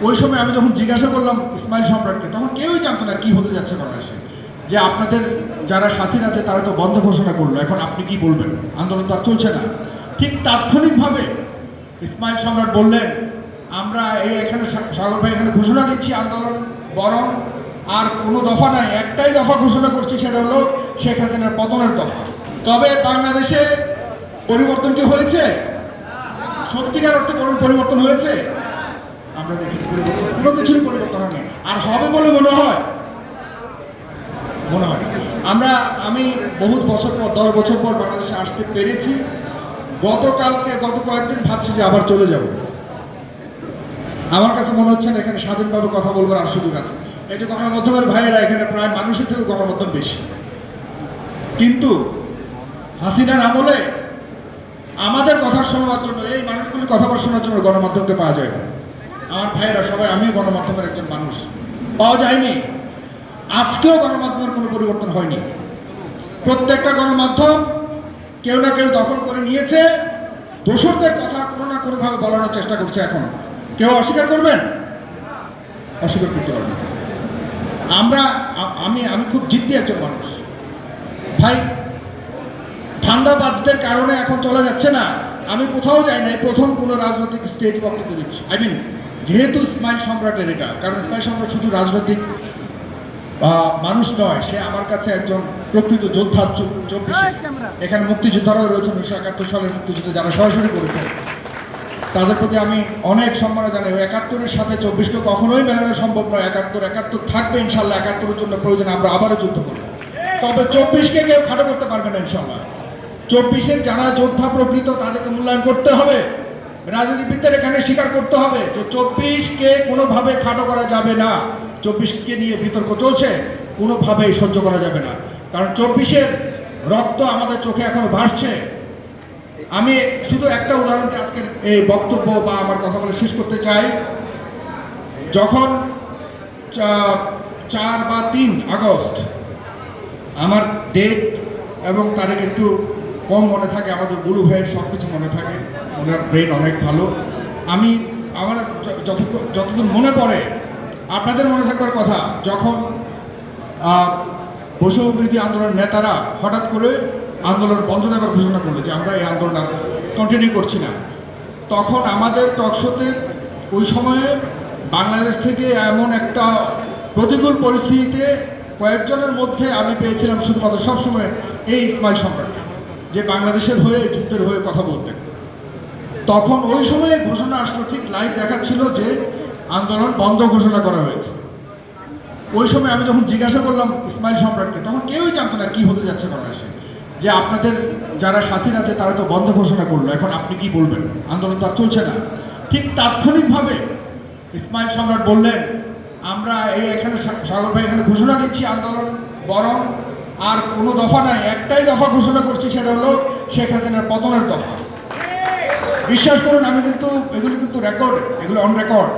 ওই সময় আমি যখন জিজ্ঞাসা করলাম ইসমাইল সম্রাটকে, তখন কেউই জানতো না কি হতে যাচ্ছে বাংলাদেশে। যে আপনাদের যারা সাথীরা আছে তারা তো বন্ধ ঘোষণা করলো, এখন আপনি কি বলবেন, আন্দোলন তো আর চলছে না। ঠিক তাৎক্ষণিকভাবে ইসমাইল সম্রাট বললেন, আমরা এখানে সাগর ভাই এখানে ঘোষণা দিচ্ছি আন্দোলন বরং আর কোনো দফা নাই, একটাই দফা ঘোষণা করছি, সেটা হলো শেখ হাসিনার পতনের দফা। তবে বাংলাদেশে পরিবর্তন কি হয়েছে? সত্যিকার অর্থে কোনো পরিবর্তন হয়েছে? আমরা দেখি কোনো কিছুই পরিবর্তন হয়নি, আর হবে বলে মনে হয় আমি বহুত বছর পর 10 বছর পর বাংলাদেশে আসতে পেরেছি। গত কয়েকদিন ভাবছি যে আবার চলে যাব। আমার কাছে মনে হচ্ছে না এখানে স্বাধীনভাবে কথা বলবার আর সুযোগ আছে। এই যে গণমাধ্যমের ভাইয়েরা এখানে প্রায় মানুষের থেকে গণমাধ্যম বেশি, কিন্তু হাসিনার আমলে আমাদের কথা শোনার জন্য, এই মানুষগুলির কথা শোনার জন্য গণমাধ্যমকে পাওয়া যায় না। আমার ভাইয়েরা সবাই, আমিও গণমাধ্যমের একজন মানুষ, পাওয়া যায়নি। আজকেও গণমাধ্যমের কোনো পরিবর্তন হয়নি। প্রত্যেকটা গণমাধ্যম কেউ না কেউ দখল করে নিয়েছে, দোষরদের কথা কোনো না কোনোভাবে বলানোর চেষ্টা করছে। এখন কেউ অস্বীকার করবেন? অস্বীকার করতে পারবেন। আমি খুব জিদ্দি একজন মানুষ ভাই। ধান্দাবাজদের কারণে এখন চলা যাচ্ছে না। আমি কোথাও যাই না, প্রথম কোনো রাজনৈতিক স্টেজ বক্তব্য দিচ্ছি। যেহেতু ইসমাইল সম্রাটের এটা, কারণ ইসমাইল সম্রাট শুধু রাজনৈতিক মানুষ নয়, সে আমার কাছে একজন প্রকৃত যোদ্ধা। 24 এখানে মুক্তিযোদ্ধারাও রয়েছেন, 1971 সালের মুক্তিযুদ্ধে যারা সরাসরি করেছেন, তাদের প্রতি আমি অনেক সম্মান জানাই। 71-এর সাথে 24-কে কখনোই মেলানো সম্ভব নয়। 71 থাকবে ইনশাল্লাহ। 71-এর জন্য প্রয়োজনে আমরা আবারও যুদ্ধ করব, তবে 24-কে কেউ খাটো করতে পারবে না ইনশাল্লাহ। 24-এর যারা যোদ্ধা প্রকৃত, তাদেরকে মূল্যায়ন করতে হবে। রাজনীতিবিদদের এখানে স্বীকার করতে হবে যে 24-কে কোনোভাবে খাটো করা যাবে না। 24-কে নিয়ে বিতর্ক চলছে, কোনোভাবেই সহ্য করা যাবে না, কারণ 24-এর রক্ত আমাদের চোখে এখনো ভাসছে। আমি শুধু একটা উদাহরণকে আজকের এই বক্তব্য বা আমার কথা বলে শেষ করতে চাই। যখন 4 বা 3 আগস্ট, আমার ডেট এবং তারিখ একটু কম মনে থাকে, আমাদের গুরু ভাইয়ের সব কিছু মনে থাকে, ওনার ব্রেন অনেক ভালো। আমার যতদূর মনে পড়ে, আপনাদের মনে থাকবার কথা, যখন বৈষম্যবিরোধী আন্দোলনের নেতারা হঠাৎ করে আন্দোলন বন্ধ দেওয়ার ঘোষণা করলো যে আমরা এই আন্দোলন আর কন্টিনিউ করছি না, তখন আমাদের টকশোতে ওই সময়ে বাংলাদেশ থেকে এমন একটা প্রতিকূল পরিস্থিতিতে কয়েকজনের মধ্যে আমি পেয়েছিলাম শুধুমাত্র সবসময় এই ইসমাইল সম্রাটকে, যে বাংলাদেশের হয়ে, যুদ্ধের হয়ে কথা বলতেন। তখন ওই সময়ে ঘোষণা আসলো, ঠিক লাইভ দেখাচ্ছিল যে আন্দোলন বন্ধ ঘোষণা করা হয়েছে। ওই সময় আমি যখন জিজ্ঞাসা করলাম ইসমাইল সম্রাটকে, তখন কেউই জানতো না কি হতে যাচ্ছে বাংলাদেশে। যে আপনাদের যারা সাথীরা আছে তারা তো বন্ধ ঘোষণা করলো, এখন আপনি কি বলবেন, আন্দোলন তো আর চলছে না। ঠিক তাৎক্ষণিকভাবে ইসমাইল সম্রাট বললেন, আমরা এখানে সাগর ভাই এখানে ঘোষণা দিচ্ছি আন্দোলন বরং আর কোনো দফা নাই, একটাই দফা ঘোষণা করছি, সেটা হলো শেখ হাসিনার পতনের দফা। বিশ্বাস করুন, এগুলো কিন্তু রেকর্ড, এগুলো অন রেকর্ড।